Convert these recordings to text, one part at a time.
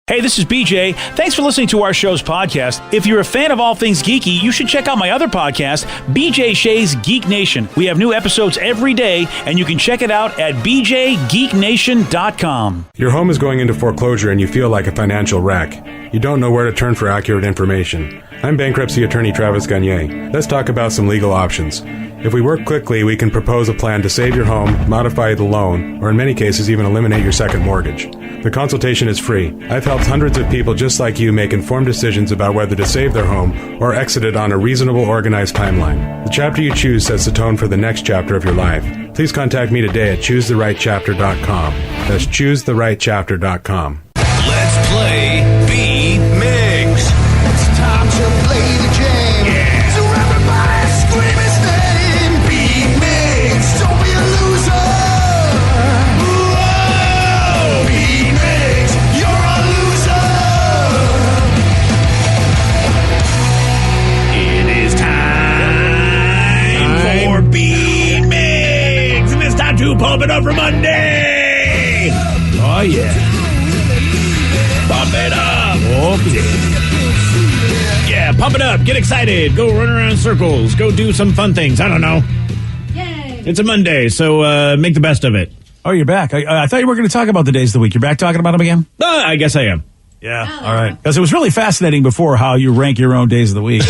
Hey, this is BJ. Thanks for listening to our show's podcast. If you're a fan of all things geeky, you should check out my other podcast, BJ Shea's Geek Nation. We have new episodes every day, and you can check it out at bjgeeknation.com. Your home is going into foreclosure and you feel like a financial wreck. You don't know where to turn for accurate information. I'm bankruptcy attorney Travis Gagne. Let's talk about some legal options. If we work quickly, we can propose a plan to save your home, modify the loan, or in many cases even eliminate your second mortgage. The consultation is free. I've helped hundreds of people just like you make informed decisions about whether to save their home or exit it on a reasonable, organized timeline. The chapter you choose sets the tone for the next chapter of your life. Please contact me today at choosetherightchapter.com. That's choosetherightchapter.com. Let's play B-Migs. It's time to play the game. Yeah. So everybody scream his name. B-Migs, don't be a loser. Whoa, B-Migs, you're a loser. It is time for B-Migs. And it's time to pump it up for Monday. Oh, yeah. Pump it up. Oh, Yeah, pump it up. Get excited. Go run around in circles. Go do some fun things. I don't know. Yay! It's a Monday, so make the best of it. Oh, you're back. I thought you were going to talk about the days of the week. You're back talking about them again? I guess I am. Yeah. All right. Because it was really fascinating before how you rank your own days of the week.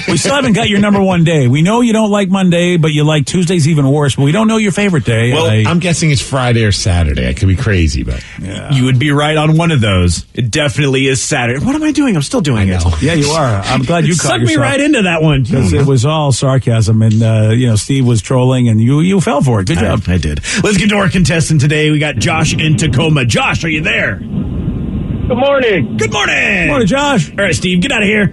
We still haven't got your number one day. We know you don't like Monday, but you like Tuesdays even worse, but we don't know your favorite day. Well, I'm guessing it's Friday or Saturday. I could be crazy, but You would be right on one of those. It definitely is Saturday. What am I doing? I'm still doing it. Yeah, you are. I'm glad you caught Suck me yourself. right into that one. Because it was all sarcasm, and Steve was trolling, and you fell for it. Good job. I did. Let's get to our contestant today. We got Josh in Tacoma. Josh, are you there? Good morning. Good morning. Morning, Josh. All right, Steve, get out of here.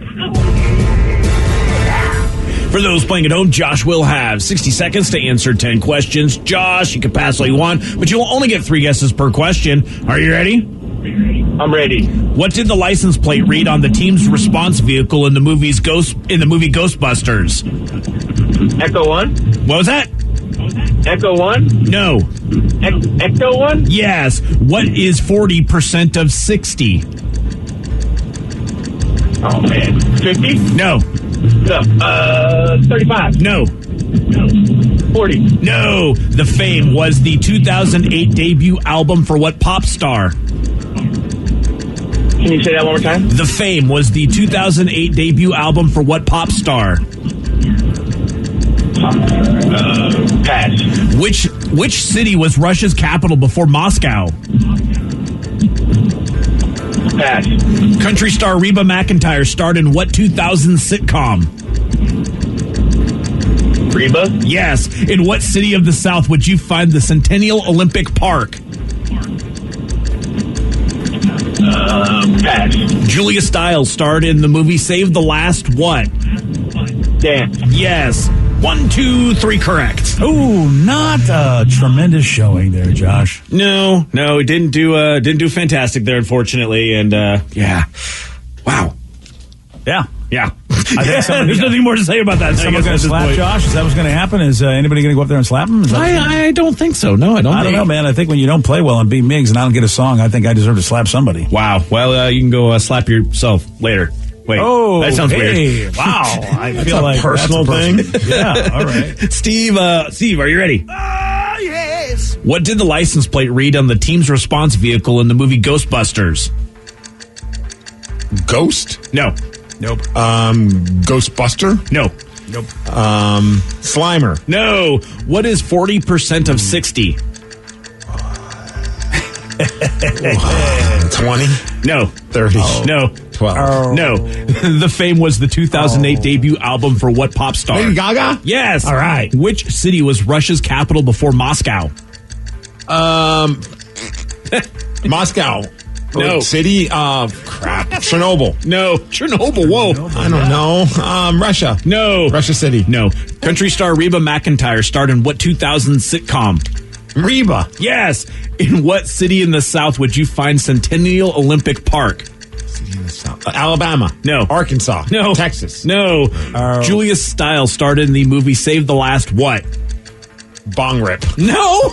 For those playing at home, Josh will have 60 seconds to answer 10 questions. Josh, you can pass all you want, but you'll only get 3 guesses per question. Are you ready? I'm ready. What did the license plate read on the team's response vehicle in the movie Ghostbusters? Echo 1? What was that? Echo 1? No. Echo 1? Yes. What is 40% of 60? Oh, man. 50? No. No. 35. No. 40. No. The Fame was the 2008 debut album for what pop star? Can you say that one more time? The Fame was the 2008 debut album for what pop star? Pass. Which city was Russia's capital before Moscow? Pass. Country star Reba McEntire starred in what 2000 sitcom? Reba? Yes. In what city of the South would you find the Centennial Olympic Park? Pass. Julia Stiles starred in the movie Save the Last what? Dance. Yes. 1, 2, 3 correct. Oh, not a tremendous showing there, Josh. No, it didn't do fantastic there, unfortunately, and yeah. Wow. Yeah. Yeah. I think There's nothing more to say about that. Someone's going to slap Josh? Is that what's going to happen? Is anybody going to go up there and slap him? Is that I don't think so. No, I don't. I don't know, man. I think when you don't play well on B-Migs and I don't get a song, I think I deserve to slap somebody. Wow. Well, you can go slap yourself later. Wait. Oh, that sounds weird. Wow. I feel like personal that's thing. Yeah. All right. Steve, are you ready? Yes. What did the license plate read on the team's response vehicle in the movie Ghostbusters? Ghost? No. Nope. Ghostbuster? No. Nope. Slimer? No. What is 40% of 60? 20? No. 30? No. 12? No. The Fame was the 2008 debut album for what pop star? Lady Gaga? Yes. All right. Which city was Russia's capital before Moscow? Moscow. No. City? Crap. Chernobyl. No. Chernobyl. Whoa. I don't know. Russia. No. Russia City. No. Country star Reba McEntire starred in what 2000 sitcom? Reba. Yes. In what city in the South would you find Centennial Olympic Park? Alabama. No. Arkansas. No. Texas. No. Julia Stiles starred in the movie Save the Last what? Bong rip. No.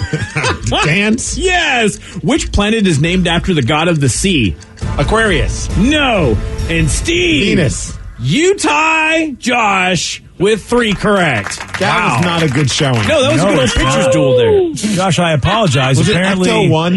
Dance. Yes. Which planet is named after the god of the sea? Aquarius. No. And Steve. Venus. You tie Josh with 3 correct. That was not a good showing. No, that was a good old it's pitcher's not. duel there. Josh, I apologize. Was Apparently, it Ecto 1?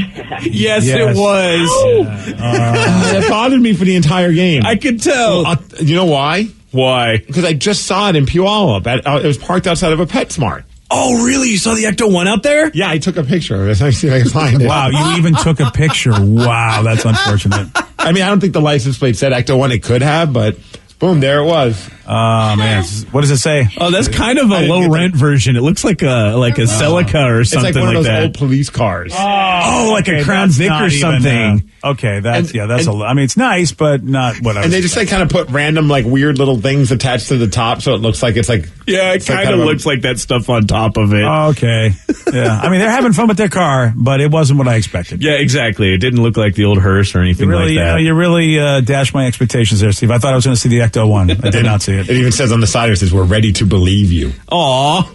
Yes, Yes. it was. That bothered me for the entire game. I could tell. You know why? Why? Because I just saw it in Puyallup. It was parked outside of a PetSmart. Oh, really? You saw the Ecto 1 out there? Yeah, I took a picture of it. Let me see if I can find it. Wow, you even took a picture. Wow, that's unfortunate. I mean, I don't think the license plate said Ecto 1. It could have, but boom, there it was. Oh, man. What does it say? Oh, that's kind of a didn't low get rent version. It looks like a Celica or It's something like one of those that. old police cars. Oh, like a Crown that's Vic not or even, something. Okay, that's And- that's and- I mean, it's nice, but not what I was And they just like kind of put random like weird little things attached to the top, so it looks like it's like Yeah, it it's like kind of looks like that stuff on top of it. Okay. Yeah. I mean, they're having fun with their car, but it wasn't what I expected. Yeah, exactly. It didn't look like the old hearse or anything You like that. really dashed my expectations there, Steve. I thought I was going to see the Ecto 1. I did not see it. It even says on the side, it says, "We're ready to believe you." Aw.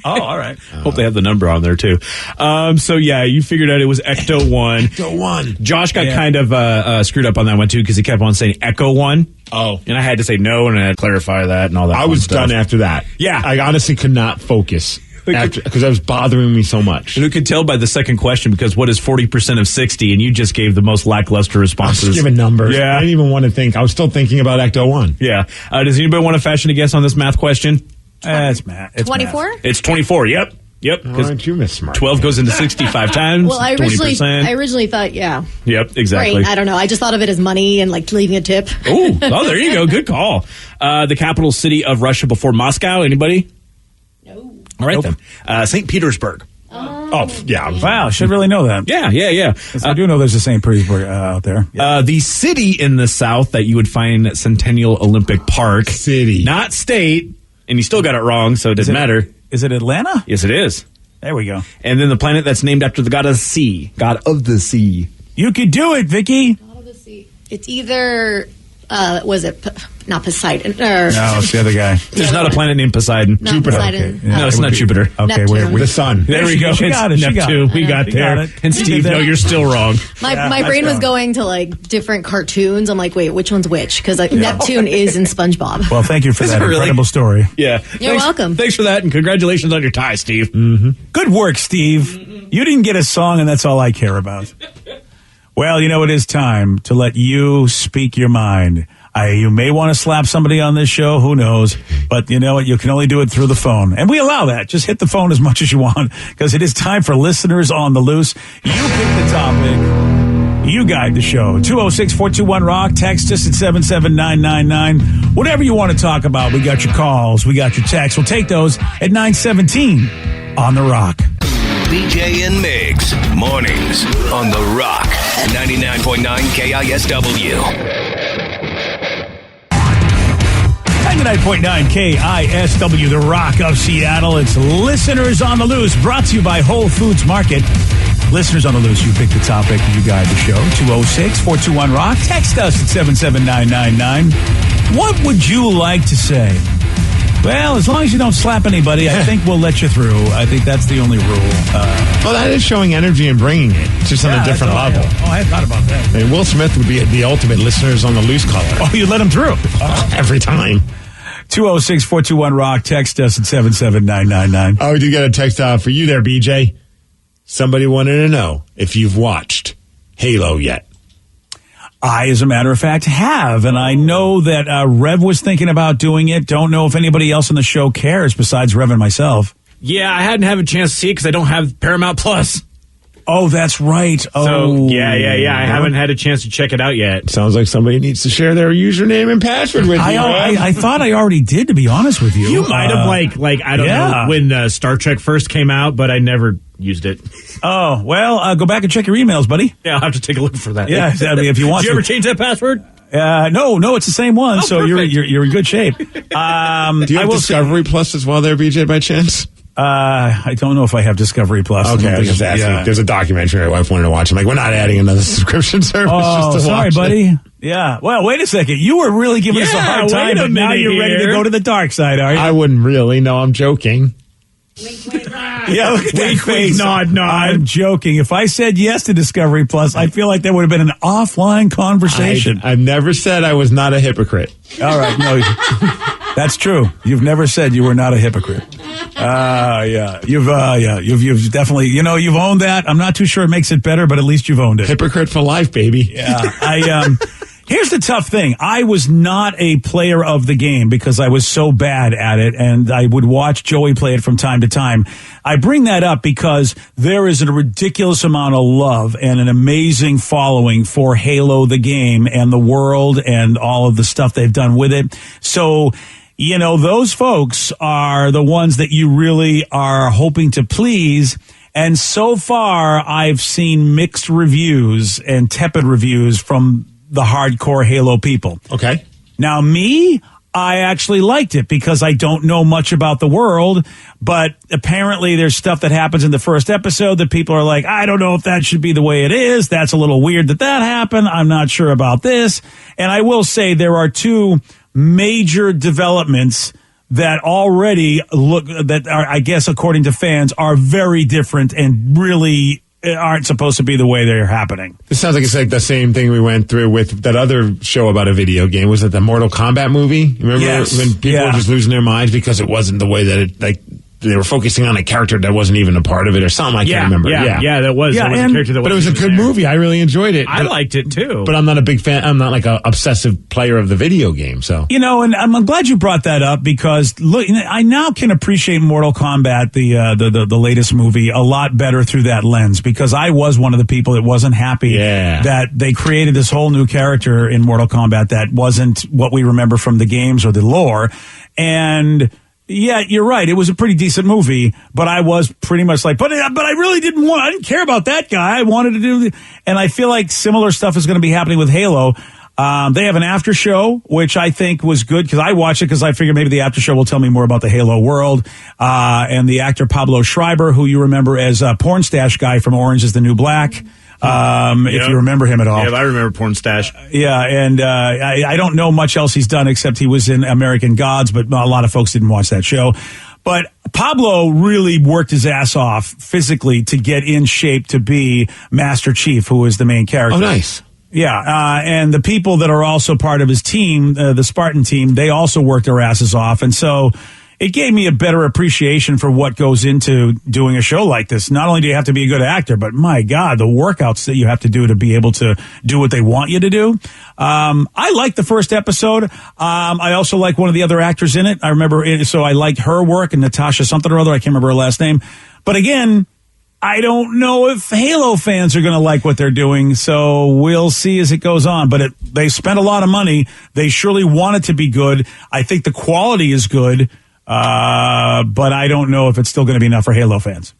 Oh, all right. Hope they have the number on there too. So yeah, you figured out it was Ecto 1. Ecto 1. Josh got Yeah. kind of screwed up on that one too because he kept on saying Echo 1. Oh. And I had to say no, and I had to clarify that and all that. I fun was stuff. done after that. Yeah. I honestly could not focus because it was bothering me so much. And you could tell by the second question because what is 40% of 60? And you just gave the most lackluster I was responses. just giving numbers. Yeah. I didn't even want to think. I was still thinking about Ecto 1. Yeah. Does anybody want to fashion a guess on this math question? It's Matt. It's 24? math. It's 24. Yep. Yep. Why Because aren't you Miss Smart? 12 goes into 65 times. Well, I 20%. originally thought, yeah. Yep, exactly. Right. I don't know. I just thought of it as money and like leaving a tip. Oh, there you go. Good call. The capital city of Russia before Moscow. Anybody? No. All right then. St. Petersburg. Oh, yeah. Wow, should really know that. Yeah. Yes, I do know there's a St. Petersburg out there. Yeah. The city in the south that you would find at Centennial Olympic Park. City. Not state. And you still got it wrong, so it doesn't matter. Is it Atlanta? Yes, it is. There we go. And then the planet that's named after the god of the sea. God of the sea. You could do it, Vicky. It's either, not Poseidon, or No, it's the other guy. There's not a planet named Poseidon. not Jupiter. Poseidon. Okay, yeah. No, it's It would not be- Jupiter. Okay, Neptune. The sun. There we go. She It's got it. She got Neptune. it. We got She there. got it. And She Steve, did no, that. you're still wrong. My Yeah, brain was wrong. going to like different cartoons. I'm like, wait, which one's which? Because like, Neptune is in SpongeBob. Well, thank you for Is that it really? incredible story. Yeah. You're welcome. Thanks for that, and congratulations on your tie, Steve. Good work, Steve. You didn't get a song, and that's all I care about. Well, you know, it is time to let you speak your mind. You may want to slap somebody on this show, who knows? But you know what? You can only do it through the phone. And we allow that. Just hit the phone as much as you want, because it is time for Listeners on the Loose. You pick the topic. You guide the show. 206-421-ROCK. Text us at 77999. Whatever you want to talk about, we got your calls. We got your texts. We'll take those at 917 on The Rock. BJ and Migs, mornings on The Rock, 99.9 KISW. 99.9 KISW, The Rock of Seattle. It's Listeners on the Loose, brought to you by Whole Foods Market. Listeners on the Loose, you pick the topic, you guide the show. 206-421-ROCK. Text us at 77999. What would you like to say? Well, as long as you don't slap anybody, I think we'll let you through. I think that's the only rule. Well, that is showing energy and bringing it just on a different level. I had thought about that. I mean, Will Smith would be the ultimate Listeners on the Loose caller. Oh, you let him through. Every time. 206-421-ROCK. Text us at 77999. Oh, we do get a text for you there, BJ. Somebody wanted to know if you've watched Halo yet. I, as a matter of fact, have. And I know that Rev was thinking about doing it. Don't know if anybody else on the show cares besides Rev and myself. Yeah, I hadn't had a chance to see it because I don't have Paramount Plus. Oh, that's right. Oh, So, yeah. I haven't had a chance to check it out yet. Sounds like somebody needs to share their username and password with you. I thought I already did, to be honest with you. You might have, I don't know, when Star Trek first came out, but I never used it. Oh, well, go back and check your emails, buddy. Yeah, I'll have to take a look for that. Yeah, I mean, if you want Did you to. ever change that password? No, it's the same one. Oh, so perfect. you're in good shape. Do you have Discovery Plus as well there, BJ, by chance? I don't know if I have Discovery Plus. Okay, I don't was think just it's- asking. yeah. There's a documentary my wife wanted to watch. I'm like, we're not adding another subscription service Oh, just to sorry, watch buddy. it. Yeah. Well, wait a second. You were really giving us a Yeah, hard wait time, a but now minute you're ready to here. go to the dark side, are you? I wouldn't really. No, I'm joking. Yeah, look at that face. nod. I'm joking. If I said yes to Discovery Plus, I feel like there would have been an offline conversation. I've never said I was not a hypocrite. All right, no, that's true. You've never said you were not a hypocrite. You've definitely, you've owned that. I'm not too sure it makes it better, but at least you've owned it. Hypocrite for life, baby. Yeah, here's the tough thing. I was not a player of the game because I was so bad at it, and I would watch Joey play it from time to time. I bring that up because there is a ridiculous amount of love and an amazing following for Halo the game and the world and all of the stuff they've done with it. So, those folks are the ones that you really are hoping to please. And so far, I've seen mixed reviews and tepid reviews from the hardcore Halo people. Okay. Now, me, I actually liked it because I don't know much about the world, but apparently there's stuff that happens in the first episode that people are like, I don't know if that should be the way it is. That's a little weird that happened. I'm not sure about this. And I will say there are two major developments that already that are, I guess, according to fans, are very different and really aren't supposed to be the way they're happening. It sounds like it's like the same thing we went through with that other show about a video game. Was it the Mortal Kombat movie? Remember when people were just losing their minds because it wasn't the way that it, they were focusing on a character that wasn't even a part of it or something. I can't remember. Yeah, that was. Yeah, that was a character that but it was a good movie. I really enjoyed it. I liked it too. But I'm not a big fan. I'm not like an obsessive player of the video game. So and I'm glad you brought that up because look, I now can appreciate Mortal Kombat, the latest movie, a lot better through that lens because I was one of the people that wasn't happy that they created this whole new character in Mortal Kombat that wasn't what we remember from the games or the lore. And yeah, you're right. It was a pretty decent movie, but I was pretty much like, but I really I didn't care about that guy. I wanted to do, and I feel like similar stuff is going to be happening with Halo. They have an after show, which I think was good because I watched it because I figured maybe the after show will tell me more about the Halo world. And the actor Pablo Schreiber, who you remember as a porn stash guy from Orange is the New Black. If you remember him at all. Yeah, I remember Porn Stash. Yeah, and I don't know much else he's done except he was in American Gods, but a lot of folks didn't watch that show. But Pablo really worked his ass off physically to get in shape to be Master Chief, who is the main character. Oh, nice. Yeah, and the people that are also part of his team, the Spartan team, they also worked their asses off. And so it gave me a better appreciation for what goes into doing a show like this. Not only do you have to be a good actor, but my God, the workouts that you have to do to be able to do what they want you to do. I liked the first episode. I also like one of the other actors in it. I remember it, so I liked her work, and Natasha something or other. I can't remember her last name. But again, I don't know if Halo fans are going to like what they're doing, so we'll see as it goes on. But they spent a lot of money. They surely want it to be good. I think the quality is good. But I don't know if it's still going to be enough for Halo fans.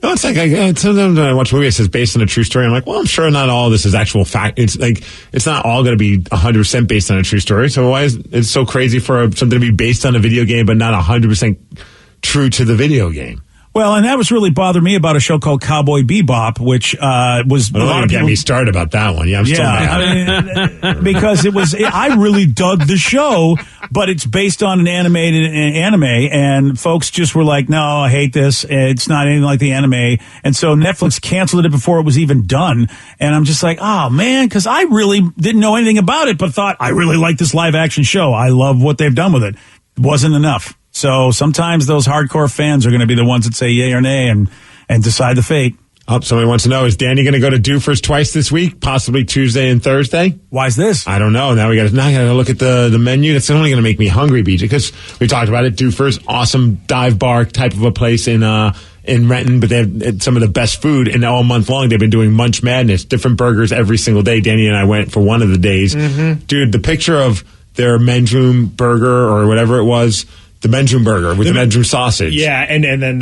No, it's like sometimes when I watch a movie, it says based on a true story. I'm like, well, I'm sure not all of this is actual fact. It's like it's not all going to be 100% based on a true story. So why is it so crazy for something to be based on a video game but not 100% true to the video game? Well, and that was really bothering me about a show called Cowboy Bebop, which was a lot of people get me started about that one. Yeah, I'm still mad. Because I really dug the show, but it's based on an animated anime, and folks just were like, "No, I hate this. It's not anything like the anime." And so Netflix canceled it before it was even done. And I'm just like, "Oh man," because I really didn't know anything about it, but thought I really like this live action show. I love what they've done with it. It wasn't enough. So sometimes those hardcore fans are going to be the ones that say yay or nay and decide the fate. Oh, somebody wants to know, is Danny going to go to Doofers twice this week, possibly Tuesday and Thursday? Why is this? I don't know. Now I got to look at the menu. That's only going to make me hungry, BJ, because we talked about it. Doofers, awesome dive bar type of a place in Renton, but they have some of the best food. And all month long, they've been doing Munch Madness, different burgers every single day. Danny and I went for one of the days. Mm-hmm. Dude, the picture of their men's room burger or whatever it was, the men's room burger with the men's room sausage. Yeah, and then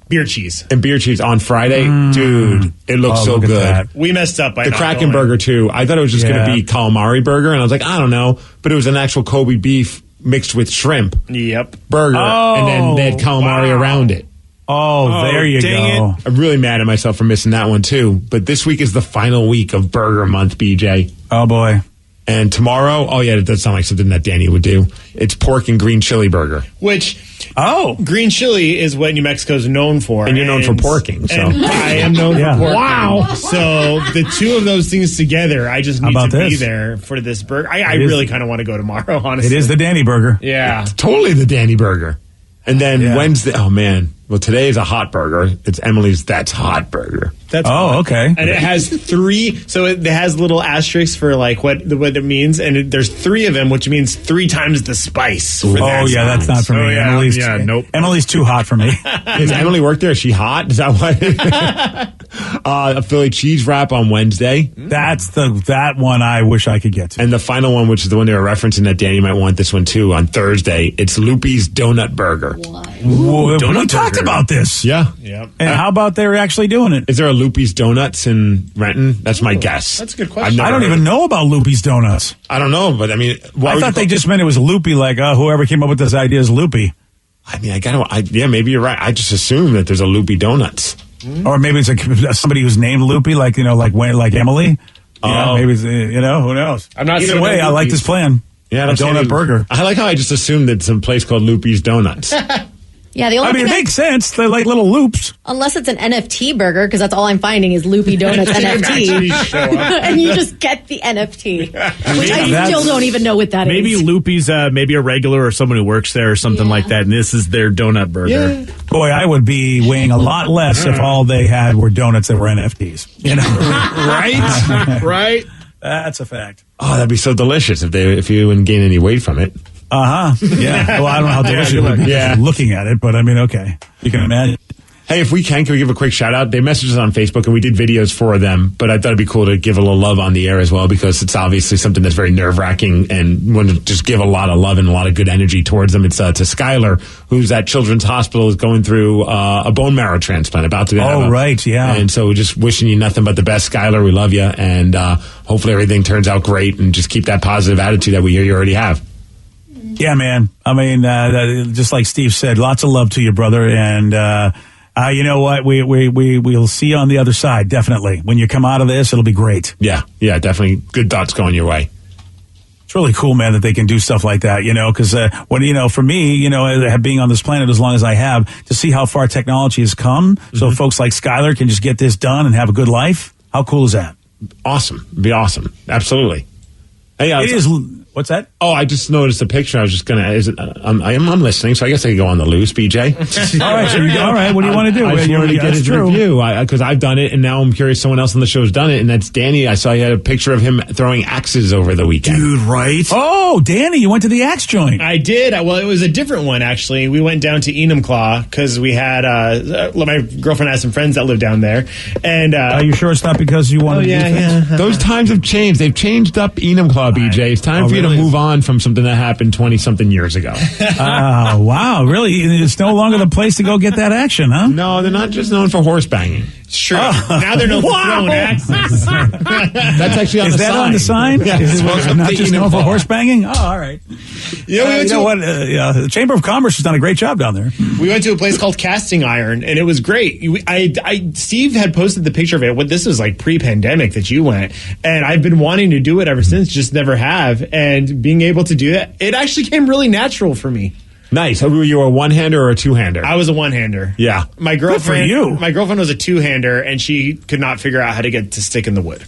beer cheese. And beer cheese on Friday. Dude, it looks so good. We messed up by the Kraken burger, too. I thought it was just going to be calamari burger, and I was like, I don't know. But it was an actual Kobe beef mixed with shrimp. Yep. Burger. And then they had calamari around it. Oh, there you go. I'm really mad at myself for missing that one, too. But this week is the final week of Burger Month, BJ. Oh, boy. And tomorrow, oh yeah, it does sound like something that Danny would do. It's pork and green chili burger. Which, Oh, green chili is what New Mexico's known for. And you're known for porking, so. and I am known Yeah. for porking. Wow. So the two of those things together, I just How need about to be this? there for this burger. I It is- really kind of want to go tomorrow, honestly. it is the Danny burger. Yeah. Totally the Danny burger. And then Yeah. Wednesday, oh man. Well, today is a hot burger. It's Emily's That's Hot Burger. That's Oh, okay. And it has three, so it has little asterisks for like what it means, and there's three of them, which means 3 times the spice. For Oh, yeah, that's not for me. Oh, yeah. Emily's, Yeah, nope. Emily's too hot for me. Does Emily work there? Is she hot? Is that why? A Philly cheese wrap on Wednesday. That's that one I wish I could get to. And the final one, which is the one they were referencing that Danny might want this one too, on Thursday, it's Loopy's Donut Burger. Whoa, we donut talked burger. about this. Yeah. Yep. And how about they're actually doing it? Is there a Loopy's Donuts in Renton? That's my guess. that's a good question. I've never I don't heard even of- know about Loopy's Donuts. I don't know, but I mean, why I would thought you they call- just meant it was loopy, like whoever came up with this idea is loopy. I mean, yeah, maybe you're right. I just assume that there's a Loopy Donuts. Or maybe it's somebody who's named Loopy, like like Emily. Yeah, Oh. maybe it's, who knows? I'm not Either seeing way. no I like Loopys. this plan. Yeah, a I'm saying donut it- burger. I like how I just assumed that some place called Loopy's Donuts. Yeah, the only I mean, it thing makes sense. They're like little loops. unless it's an NFT burger, because that's all I'm finding is Loopy Donuts Actually NFT. show up. And you just get the NFT, which I That's- still don't even know what that is. Maybe Loopy's maybe a regular or someone who works there or something Yeah. like that, and this is their donut burger. Boy, I would be weighing a lot less if all they had were donuts that were NFTs. You know, Right? Right? that's a fact. Oh, that'd be so delicious if you wouldn't gain any weight from it. Yeah. Well, I don't know how delicious it would be Yeah. looking at it, but I mean, okay, you can imagine. Hey, if we can we give a quick shout out? They messaged us on Facebook and we did videos for them, but I thought it'd be cool to give a little love on the air as well because it's obviously something that's very nerve wracking and want to just give a lot of love and a lot of good energy towards them. It's to Skylar, who's at Children's Hospital, is going through a bone marrow transplant, about to have Oh, a- right, yeah. And so just wishing you nothing but the best, Skylar. We love you, and hopefully everything turns out great, and just keep that positive attitude that we hear you already have. Yeah, man. I mean, just like Steve said, lots of love to your brother, and you know what? We'll see you on the other side. Definitely, when you come out of this, it'll be great. Yeah, definitely good thoughts going your way. It's really cool, man, that they can do stuff like that. You know, because for me, being on this planet as long as I have, to see how far technology has come, so folks like Skylar can just get this done and have a good life. How cool is that? Awesome. It'd be awesome. Absolutely. Hey, It is. What's that? Oh, I just noticed a picture. I was just gonna. I'm listening, so I guess I can go on the loose, BJ. All right, all right. What do you want to do? I just wanted to get That's his true. review because I've done it, and now I'm curious someone else on the show's done it, and that's Danny. I saw you had a picture of him throwing axes over the weekend. Dude, right? Oh, Danny, you went to the axe joint. I did. Well, it was a different one, actually. We went down to Enumclaw because we had my girlfriend had some friends that live down there. And Are you sure it's not because you wanted to do things? Those times have changed. They've changed up Enumclaw, BJ. It's time Oh, for you really? to move on from something that happened 20-something years ago. Oh, wow. Really? It's no longer the place to go get that action, huh? No, they're not just known for horse banging. Sure. Now they're known for throwing axes. That's actually on Is the that sign. on the sign? Yeah, Is it welcome not to just known for Enumclaw. horse banging? Oh, all right. You know, we went to what? The Chamber of Commerce has done a great job down there. We went to a place called Casting Iron, and it was great. Steve had posted the picture of it. This was like pre-pandemic that you went, and I've been wanting to do it ever since, just never have. And being able to do that, it actually came really natural for me. Nice. So were you a one-hander or a two-hander? I was a one-hander. Yeah. My girlfriend. you. My girlfriend was a two-hander, and she could not figure out how to get to stick in the wood.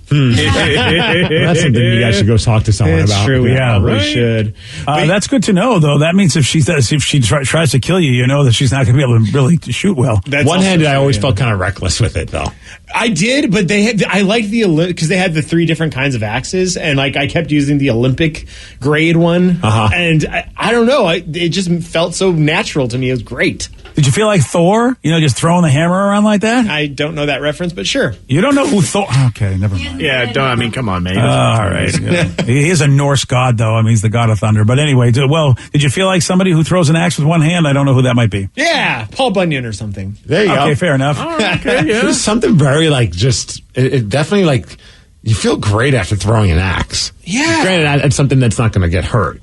That's something you guys should go talk to someone It's about. true. We Yeah, probably right. should. That's good to know, though. That means if she tries to kill you, you know that she's not going to be able to really shoot well. That's One-handed, also I always true, felt kind of reckless with it, though. I did, but I liked because they had the 3 different kinds of axes, and like I kept using the Olympic grade one, and I don't know, it just felt so natural to me. It was great. Did you feel like Thor? Just throwing the hammer around like that? I don't know that reference, but sure. You don't know who Thor? Okay, never mind. Yeah, come on, man. All right. Yeah. He is a Norse god, though. I mean, he's the god of thunder. But anyway, did you feel like somebody who throws an axe with one hand? I don't know who that might be. Yeah, Paul Bunyan or something. There you Okay, go. fair enough. There's something very, it definitely, you feel great after throwing an axe. Yeah. Granted, it's something that's not going to get hurt.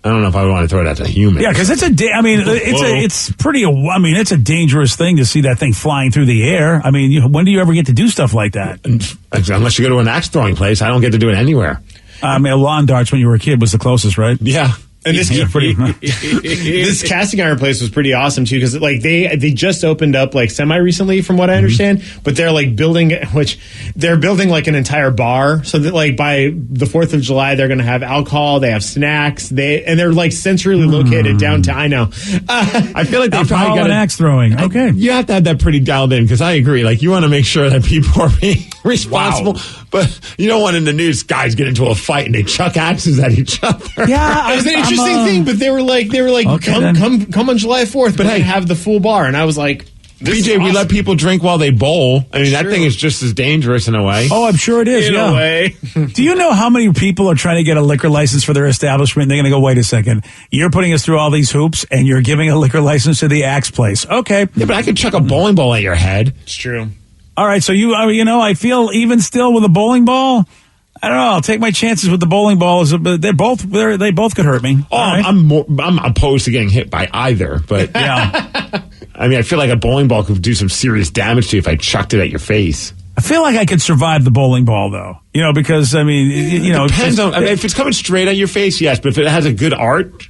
I don't know if I would want to throw it at a human. Yeah, because it's it's a dangerous thing to see that thing flying through the air. I mean, when do you ever get to do stuff like that? Unless you go to an axe throwing place, I don't get to do it anywhere. Lawn darts when you were a kid was the closest, right? Yeah. And this this casting iron place was pretty awesome too, because like they just opened up like semi recently, from what I understand. But they're like building like an entire bar, so that like by the 4th of July they're going to have alcohol, they have snacks, they're like centrally located downtown. I know. I feel like they probably got an axe throwing. Okay, you have to have that pretty dialed in, because I agree. Like, you want to make sure that people are being responsible, but you don't want in the news guys get into a fight and they chuck axes at each other. Yeah, it was an interesting thing, but they were like, okay, come on July 4th, but have the full bar, and I was like, BJ, we let people drink while they bowl. I mean, that thing is just as dangerous in a way. Oh, I'm sure it is. In a way. Do you know how many people are trying to get a liquor license for their establishment? They're going to go, wait a second. You're putting us through all these hoops, and you're giving a liquor license to the axe place. Okay. Yeah, but I could chuck a bowling ball at your head. It's true. All right, so I feel even still with a bowling ball, I don't know. I'll take my chances with the bowling balls, but they both could hurt me. Oh, right. I'm opposed to getting hit by either, but yeah. I mean, I feel like a bowling ball could do some serious damage to you if I chucked it at your face. I feel like I could survive the bowling ball, though. Because I mean, it depends on. I mean, if it's coming straight at your face, yes. But if it has a good arc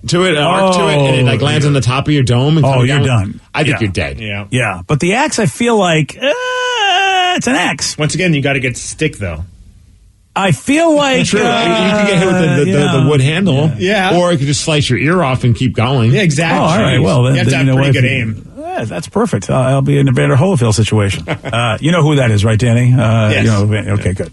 to it, and it like lands on the top of your dome, and you're done. I think you're dead. Yeah. But the axe, I feel like it's an axe. Once again, you got to get stick though. I feel like true. You can get hit with the wood handle, or you could just slice your ear off and keep going. Yeah, exactly. Oh, all right. Well, then, you have to have pretty good aim. Yeah, that's perfect. I'll be in a Vander Holyfield situation. You know who that is, right, Danny? Yes. Okay, good.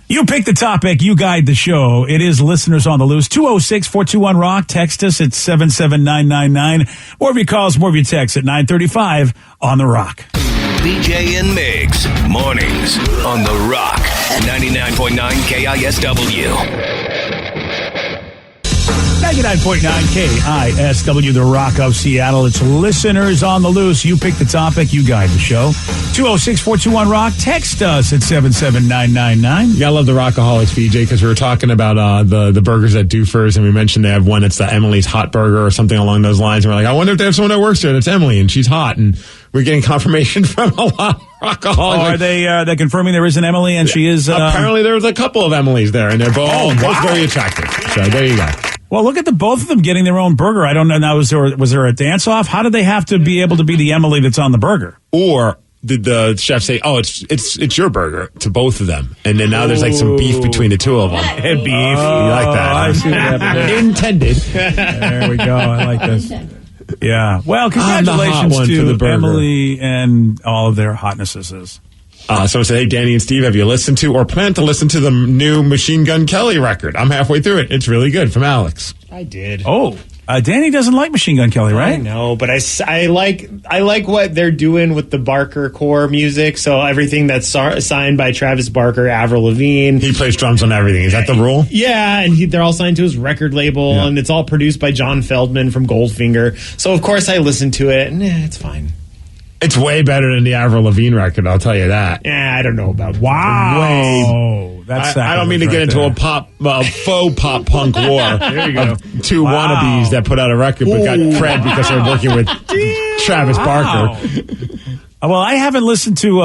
You pick the topic. You guide the show. It is Listeners on the Loose. 206-421-ROCK. Text us at 77999. More of your calls, more of your texts at 935 on the Rock. BJ and Migs, mornings on the Rock. 99.9 KISW. 99.9 KISW, the Rock of Seattle. It's Listeners on the Loose. You pick the topic, you guide the show. 206-421-ROCK. Text us at 77999. You gotta love the Rockaholics, BJ, because we were talking about the burgers at Doofers, and we mentioned they have one that's the Emily's Hot Burger or something along those lines. And we're like, I wonder if they have someone that works there that's Emily, and she's hot. And we're getting confirmation from a lot of Rockaholics. Are they confirming there is an Emily and she is... Apparently there was a couple of Emilys there, and they're both very attractive. So there you go. Well, look at the both of them getting their own burger. I don't know. Now, was there a dance-off? How did they have to be able to be the Emily that's on the burger? Or did the chef say, "Oh, it's your burger" to both of them, and then now there's like some beef between the two of them? Beef. You like that? I see what happened there. Intended. There we go. I like this. Yeah. Well, congratulations to Emily and all of their hotnesses. Someone said, "Hey, Danny and Steve, have you listened to or plan to listen to the new Machine Gun Kelly record? I'm halfway through it. It's really good." From Alex. I did. Oh, Danny doesn't like Machine Gun Kelly, right? I know, but I like what they're doing with the Barker core music. So everything that's signed by Travis Barker, Avril Lavigne. He plays drums on everything. Is that the rule? Yeah, and they're all signed to his record label, and it's all produced by John Feldman from Goldfinger. So of course I listened to it, and it's fine. It's way better than the Avril Lavigne record, I'll tell you that. Yeah, I don't know about Wow. That's I don't mean to get into a faux pop punk war there you go. of two wannabes that put out a record but got cred because they're working with Travis Barker. Well, I haven't listened to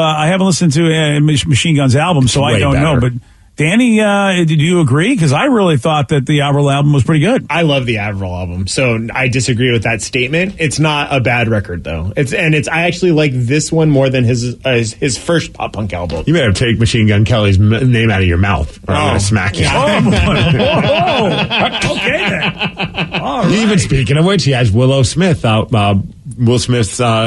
Machine Gun's album, so I don't know. But Danny, did you agree? Because I really thought that the Avril album was pretty good. I love the Avril album, so I disagree with that statement. It's not a bad record, though. I actually like this one more than his first pop punk album. You better take Machine Gun Kelly's name out of your mouth, or I'm going to smack you. Okay, then. All right. Even speaking of which, he has Will Smith's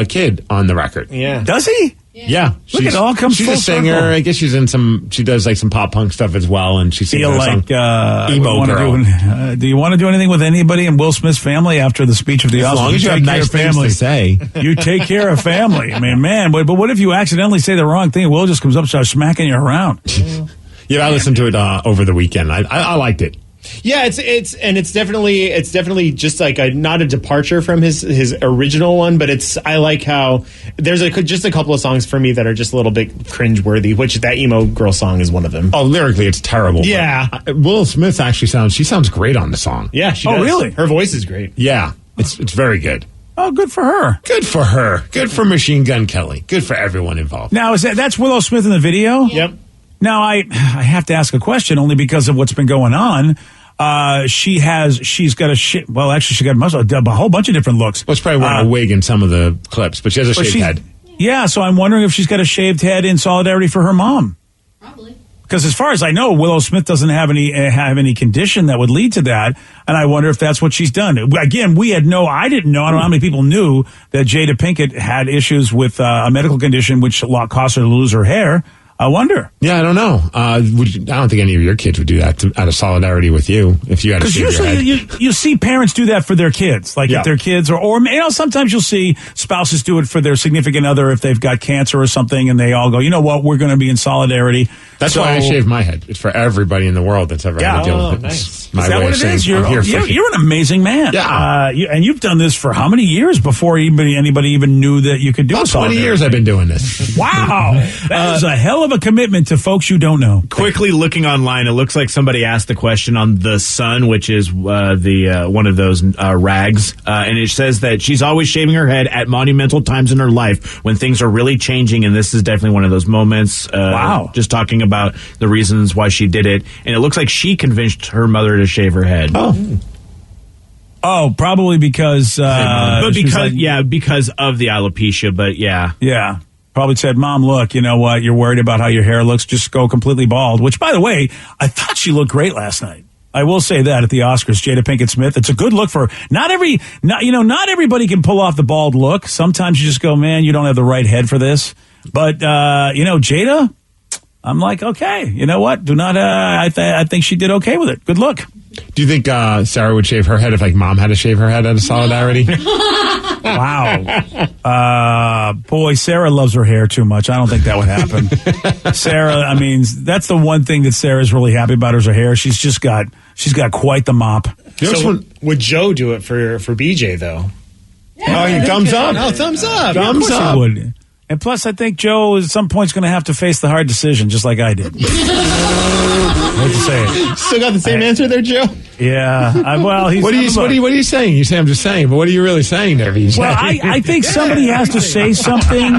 kid on the record. Yeah, does he? Yeah, look, it all comes. She's a singer. Circle. I guess she's in some. She does like some pop punk stuff as well, and she sings like emo girl. Do you want to do anything with anybody in Will Smith's family after the speech of the Oscars? As long as you have nice things to say, you take care of family. I mean, man, but what if you accidentally say the wrong thing? Will just comes up and starts smacking you around. Yeah, I listened to it over the weekend. I liked it. Yeah, it's definitely just like not a departure from his original one, but I like how there's just a couple of songs for me that are just a little bit cringeworthy, which that emo girl song is one of them. Oh, lyrically it's terrible. Yeah, Will Smith actually sounds great on the song. Yeah, she does. Oh, really? Her voice is great. Yeah, it's very good. Oh, good for her. Good for her. Good for Machine Gun Kelly. Good for everyone involved. Now that's Willow Smith in the video? Yep. Now, I have to ask a question only because of what's been going on. She's got she got a whole bunch of different looks. Well, she's probably wearing a wig in some of the clips, but she has a shaved head. Yeah, so I'm wondering if she's got a shaved head in solidarity for her mom. Probably. Because as far as I know, Willow Smith doesn't have any condition that would lead to that, and I wonder if that's what she's done. Again, I didn't know. I don't know how many people knew that Jada Pinkett had issues with a medical condition which caused her to lose her hair. I wonder. Yeah, I don't know. I don't think any of your kids would do that out of solidarity with you if you had to shave your head. Because usually you see parents do that for their kids. Like if their kids or sometimes you'll see spouses do it for their significant other if they've got cancer or something and they all go, you know what, we're going to be in solidarity. That's why I shave my head. It's for everybody in the world that's ever had to deal with it. Nice. My Is that way what of it saying, is? I'm here for you. You're an amazing man. Yeah. And you've done this for how many years before anybody even knew that you could do About a 20 years I've been doing this. Wow. That is a hell of a commitment to folks you don't know. Quickly looking online, it looks like somebody asked the question on The Sun, which is one of those rags, and it says that she's always shaving her head at monumental times in her life when things are really changing, and this is definitely one of those moments. Wow. Just talking about the reasons why she did it, and it looks like she convinced her mother to shave her head. Oh, probably because... because of the alopecia, but yeah. Yeah. Probably said, Mom, look, you know what? You're worried about how your hair looks. Just go completely bald. Which, by the way, I thought she looked great last night. I will say that at the Oscars, Jada Pinkett Smith. It's a good look for her. Not everybody can pull off the bald look. Sometimes you just go, man, you don't have the right head for this. But, Jada, I'm like, okay, you know what? I think she did okay with it. Good look. Do you think Sarah would shave her head if Mom had to shave her head out of solidarity? Wow. Boy, Sarah loves her hair too much. I don't think that would happen. Sarah, that's the one thing that Sarah's really happy about is her hair. She's got quite the mop. So would Joe do it for BJ though? Yeah, thumbs up. Oh, thumbs up. Thumbs up. He would. And plus, I think Joe at some point is going to have to face the hard decision, just like I did. I hate to say it. Still got the same answer there, Joe? Yeah. What are you saying? You say I'm just saying, but what are you really saying there, VJ? Well, I think somebody has to say something.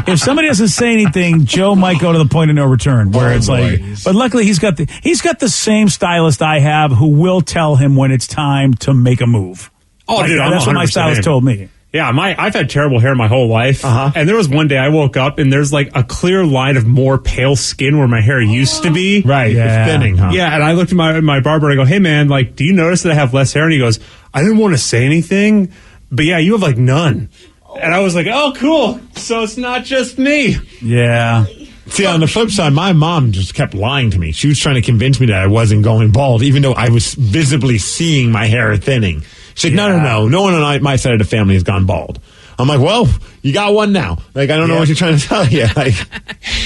If somebody doesn't say anything, Joe might go to the point of no return, where but luckily he's got the same stylist I have who will tell him when it's time to make a move. Oh, dude, that's what my stylist told me. Yeah, I've had terrible hair my whole life. And there was one day I woke up and there's a clear line of more pale skin where my hair used to be. Right, yeah. It's thinning, huh? Yeah, and I looked at my barber and I go, hey man, do you notice that I have less hair? And he goes, I didn't want to say anything, but yeah, you have none. And I was like, oh, cool. So it's not just me. Yeah. See, on the flip side, my mom just kept lying to me. She was trying to convince me that I wasn't going bald, even though I was visibly seeing my hair thinning. She's like, no one on my side of the family has gone bald. I'm like, well, you got one now. I don't know what you're trying to tell you.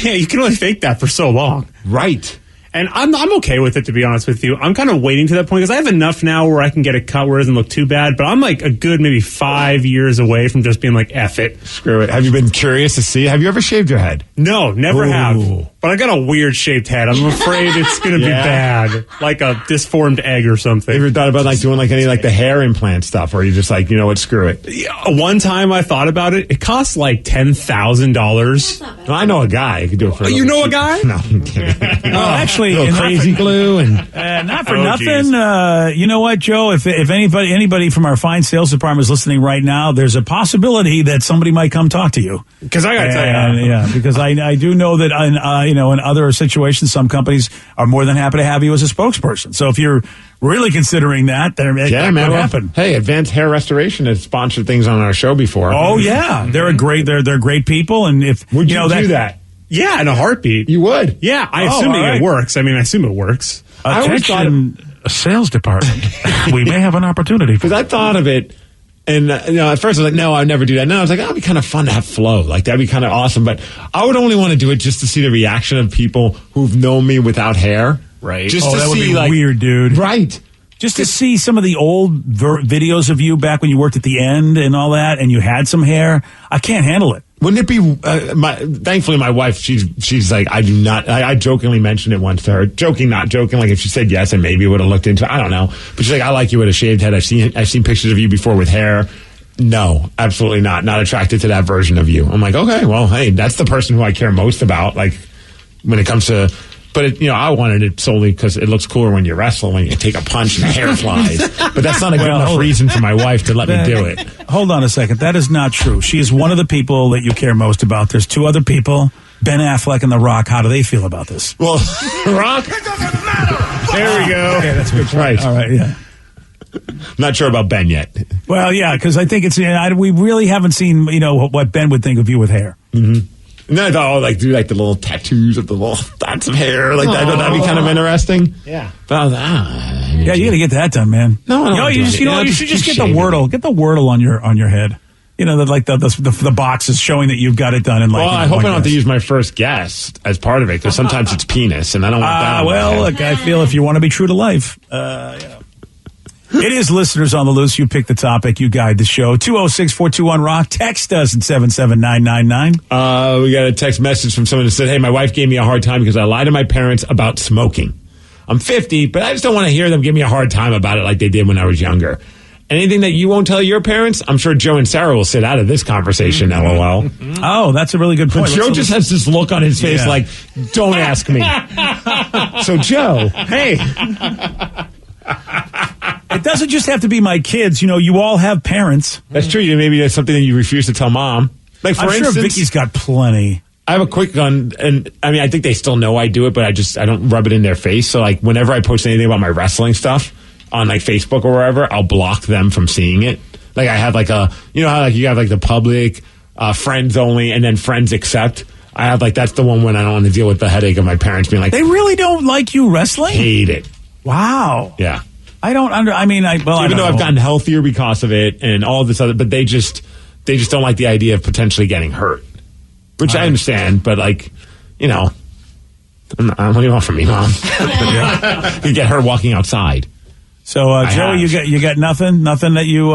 Yeah, you can only fake that for so long. Right. And I'm okay with it, to be honest with you. I'm kind of waiting to that point because I have enough now where I can get a cut where it doesn't look too bad. But I'm a good maybe 5 years away from just being F it. Screw it. Have you been curious to see? Have you ever shaved your head? No, never have. But I got a weird shaped head. I'm afraid it's going to be bad. Like a disformed egg or something. Have you ever thought about doing any the hair implant stuff? Or are you just you know what, screw it? Yeah, one time I thought about it. It costs $10,000. I know a guy who could do it for You know a guy? No, I'm kidding. No, actually, crazy glue and not for nothing. You know what, Joe? If anybody from our fine sales department is listening right now, there's a possibility that somebody might come talk to you. Because I got to tell you, because I do know that in other situations, some companies are more than happy to have you as a spokesperson. So if you're really considering that, that could happen. Hey, Advanced Hair Restoration has sponsored things on our show before. Oh yeah, they're great people, and if would you do that? Yeah, in a heartbeat. You would? Yeah, assuming it works. I assume it works. Attention, sales department. We may have an opportunity. Because I thought of it, and at first I was like, no, I'd never do that. No, I was like, that'd be kind of fun to have flow. That'd be kind of awesome. But I would only want to do it just to see the reaction of people who've known me without hair. Right. Just to that would see, be weird, dude. Right. Just to see some of the old videos of you back when you worked at the end and all that, and you had some hair. I can't handle it. Wouldn't it be? Thankfully, my wife, she's like, I do not. I jokingly mentioned it once to her, joking, not joking. If she said yes, and maybe would have looked into it. I don't know, but she's like, I like you with a shaved head. I've seen pictures of you before with hair. No, absolutely not. Not attracted to that version of you. I'm like, okay, well, hey, that's the person who I care most about. when it comes to. But I wanted it solely because it looks cooler when you wrestle, when you take a punch and the hair flies. But that's not a good enough reason for my wife to let me do it. Hold on a second. That is not true. She is one of the people that you care most about. There's two other people, Ben Affleck and The Rock. How do they feel about this? Well, Rock. There we go. Okay, that's a good point. Right. All right, yeah. Not sure about Ben yet. Well, yeah, because I think we really haven't seen, what Ben would think of you with hair. Mm-hmm. And then I thought, do the little tattoos of the little dots of hair. Like, I thought that'd be kind of interesting. Yeah. But I was yeah, you got to get that done, man. No, I don't you should just get the Wordle. Get the Wordle on your head. The boxes showing that you've got it done. Well, I hope I don't have to use my first guess as part of it, because sometimes it's penis, and I don't want that. Well, look, I feel if you want to be true to life, it is listeners on the loose. You pick the topic. You guide the show. 206-421-ROCK. Text us at 77999. We got a text message from someone that said, hey, my wife gave me a hard time because I lied to my parents about smoking. I'm 50, but I just don't want to hear them give me a hard time about it like they did when I was younger. Anything that you won't tell your parents, I'm sure Joe and Sarah will sit out of this conversation, LOL. Oh, that's a really good point. But Joe just has this look on his face like, don't ask me. So, Joe, hey. It doesn't just have to be my kids. You all have parents. That's true. Maybe that's something that you refuse to tell mom. Like, for instance, sure Vicky's got plenty. I have a quick gun, and I think they still know I do it, but I don't rub it in their face. So, whenever I post anything about my wrestling stuff on Facebook or wherever, I'll block them from seeing it. I have how you have the public, friends only, and then friends accept. I have that's the one when I don't want to deal with the headache of my parents being like, they really don't like you wrestling? Hate it. Wow. Yeah. I don't even though I've gotten healthier because of it and all this other, but they just don't like the idea of potentially getting hurt, which I understand. But what do you want from me, Mom? You get hurt walking outside. So, Joey, you got nothing that you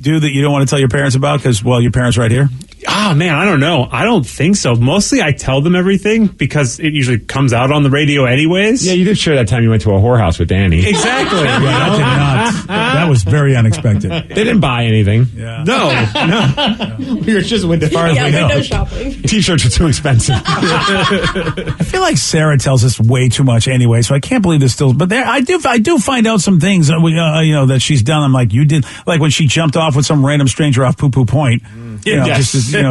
do that you don't want to tell your parents about because, your parents are right here? Oh, man, I don't know. I don't think so. Mostly I tell them everything because it usually comes out on the radio anyways. Yeah, you did share that time you went to a whorehouse with Danny. Exactly. That was very unexpected. They didn't buy anything. Yeah. No. We were just with the far as we know. Window shopping. T-shirts are too expensive. I feel like Sarah tells us way too much anyway, so I can't believe this still. But I do find out some things that she's done. I'm like, you did, when she jumped off with some random stranger off Poo Poo Point.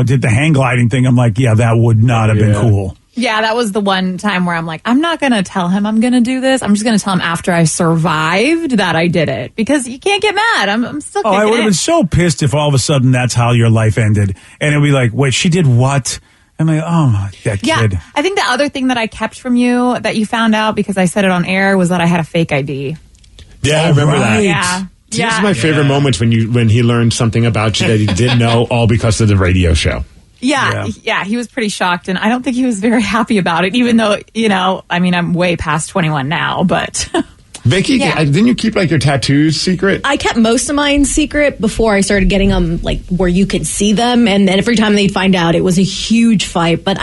Did the hang gliding thing. I'm like, yeah, that would not have been cool. Yeah, that was the one time where I'm like, I'm not going to tell him I'm going to do this. I'm just going to tell him after I survived that I did it because you can't get mad. I'm still kicking I would have been so pissed if all of a sudden that's how your life ended. And it'd be like, wait, she did what? I'm like, that kid. Yeah, I think the other thing that I kept from you that you found out because I said it on air was that I had a fake ID. Yeah, I remember that. Yeah. These are my favorite moments when he learned something about you that he didn't know, all because of the radio show. Yeah, he was pretty shocked, and I don't think he was very happy about it, even though, I'm way past 21 now, but... Vicky, didn't you keep your tattoos secret? I kept most of mine secret before I started getting them where you could see them, and then every time they'd find out, it was a huge fight. But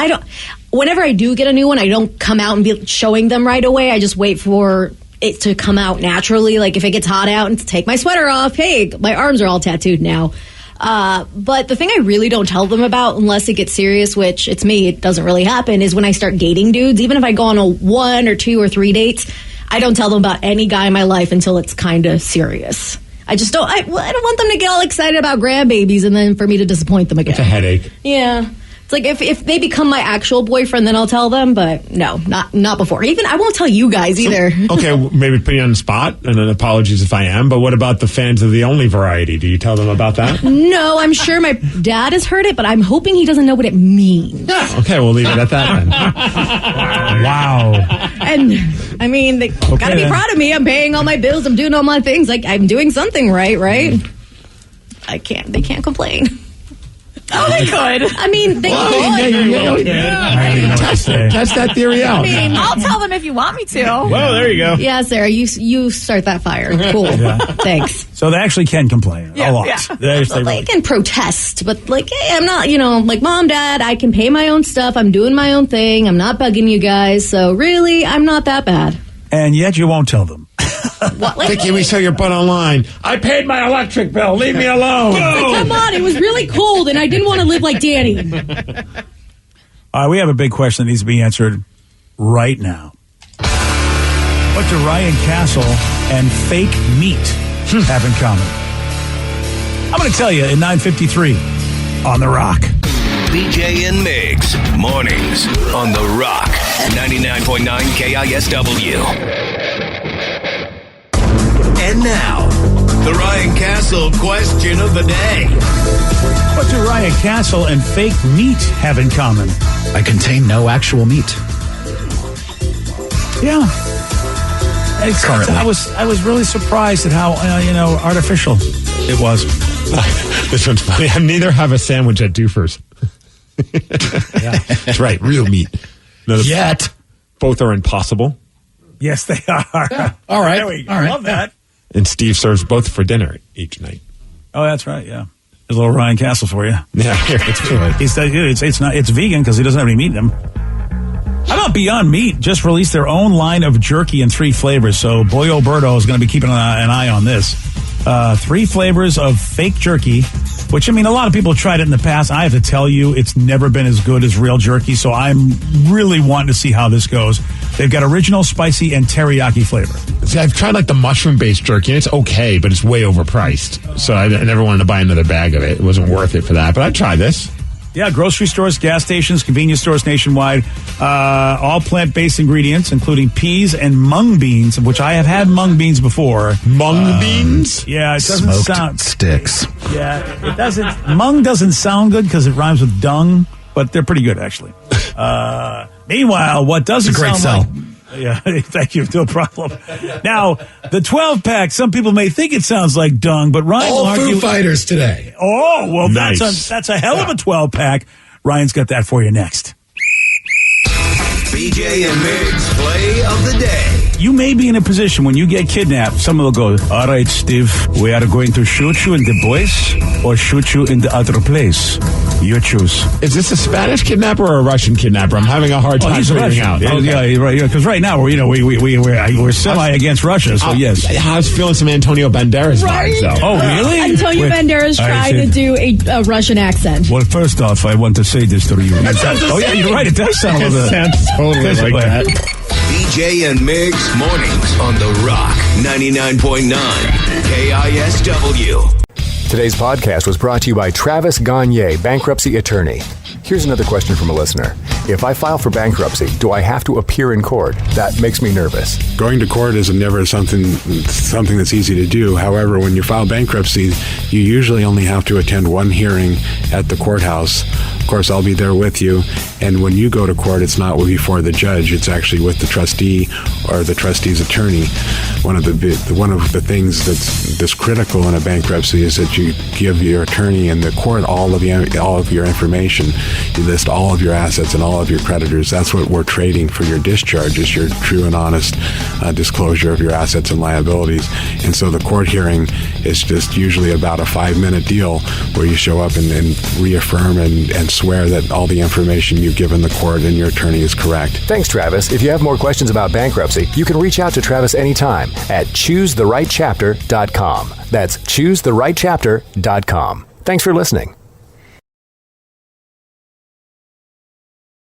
whenever I do get a new one, I don't come out and be showing them right away. I just wait for it to come out naturally. If it gets hot out and to take my sweater off, hey, my arms are all tattooed now. But the thing I really don't tell them about unless it gets serious, which it's me, it doesn't really happen, is when I start dating dudes. Even if I go on a 1 or 2 or 3 dates, I don't tell them about any guy in my life until it's kind of serious. I just don't. I don't want them to get all excited about grandbabies and then for me to disappoint them again. It's a headache. Yeah. It's like if they become my actual boyfriend, then I'll tell them. But no, not before. Even I won't tell you guys either. Okay, maybe put you on the spot, and then apologies if I am. But what about the fans of the only variety? Do you tell them about that? No, I'm sure my dad has heard it, but I'm hoping he doesn't know what it means. Okay, we'll leave it at that then. Wow. And they gotta be proud of me. I'm paying all my bills. I'm doing all my things. I'm doing something right? They can't complain. Oh, they could. They could. Test that theory out. I'll tell them if you want me to. Well, there you go. Yeah, Sarah, you start that fire. Cool. Yeah. Thanks. So they actually can complain a lot. Yeah. They can protest, but hey, I'm not, Mom, Dad, I can pay my own stuff. I'm doing my own thing. I'm not bugging you guys. So really, I'm not that bad. And yet you won't tell them. Vicky, we saw your butt online. I paid my electric bill. Leave me alone. Come on, it was really cold, and I didn't want to live like Danny. We have a big question that needs to be answered. right now. What do Ryan Castle and fake meat have in common? I'm going to tell you in 9:53 on The Rock. BJ and Migs, mornings on The Rock, 99.9 KISW. And now, the Ryan Castle question of the day. What do Ryan Castle and fake meat have in common? I contain no actual meat. Yeah. Currently. I was really surprised at how, artificial it was. This one's funny. I neither have a sandwich at Doofer's. Yeah. That's right, real meat. Yet. Both are impossible. Yes, they are. Yeah. All right. There we go. All right. Love that. And Steve serves both for dinner each night. Oh, that's right. Yeah, there's a little Ryan Castle for you. Yeah, It's vegan because he doesn't have any meat in him. How about Beyond Meat just released their own line of jerky in 3 flavors? So Boy Oberto is going to be keeping an eye on this. 3 flavors of fake jerky, which, I mean, a lot of people have tried it in the past. I have to tell you, it's never been as good as real jerky, so I'm really wanting to see how this goes. They've got original, spicy, and teriyaki flavor. See, I've tried like the mushroom-based jerky, and it's okay, but it's way overpriced. So I never wanted to buy another bag of it. It wasn't worth it for that, but I'd try this. Yeah, grocery stores, gas stations, convenience stores nationwide. All plant-based ingredients, including peas and mung beans, which I have had mung beans before. Mung beans? Yeah, it doesn't Smoked sound... sticks. Yeah, it doesn't... Mung doesn't sound good because it rhymes with dung, but they're pretty good, actually. Meanwhile, what doesn't It's a great sound sell. like... Yeah, thank you. No problem. Now, the 12-pack, some people may think it sounds like dung, but Ryan will All argue... Foo Fighters today. Oh, well, Nice. that's a hell of a 12-pack. Ryan's got that for you next. BJ and Migs play of the day. You may be in a position when you get kidnapped, someone will go, all right, Steve, we are going to shoot you in the boys or shoot you in the other place. You choose. Is this a Spanish kidnapper or a Russian kidnapper? I'm having a hard time figuring out. Yeah, Okay. yeah, right. Because right now we're semi against Russia, so yes. I was feeling some Antonio Banderas vibes, though. Oh, really? Antonio Wait, Banderas I trying to see. do a Russian accent. Well, first off, I want to say this to you. Oh, yeah, you're right. It does sound a little bit. Sounds totally like that. BJ and Migs, mornings on The Rock, 99.9 KISW. Today's podcast was brought to you by Travis Gagne, bankruptcy attorney. Here's another question from a listener. If I file for bankruptcy, do I have to appear in court? That makes me nervous. Going to court is never something that's easy to do. However, when you file bankruptcy, you usually only have to attend one hearing at the courthouse. Of course, I'll be there with you. And when you go to court, it's not before the judge. It's actually with the trustee or the trustee's attorney. One of the things that's critical in a bankruptcy is that you give your attorney and the court all of your information. You list all of your assets and all of your creditors. That's what we're trading for your discharge, is your true and honest disclosure of your assets and liabilities. And so the court hearing is just usually about a 5-minute deal where you show up and reaffirm and swear that all the information you've given the court and your attorney is correct. Thanks, Travis. If you have more questions about bankruptcy, you can reach out to Travis anytime at choosetherightchapter.com. That's choosetherightchapter.com. Thanks for listening.